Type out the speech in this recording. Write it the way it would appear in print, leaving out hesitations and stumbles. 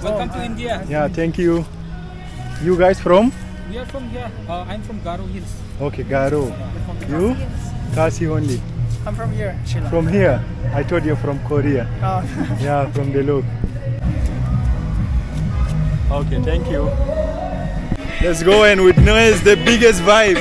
Welcome to India. Yeah, thank you. You guys from? We are from here. I'm from Garo Hills. Okay, Garo. You? Khasi only. I'm from here, Shillong. From here. I thought you're from Korea. Oh. Yeah, from the look. Okay, thank you. Let's go and witness the biggest vibe.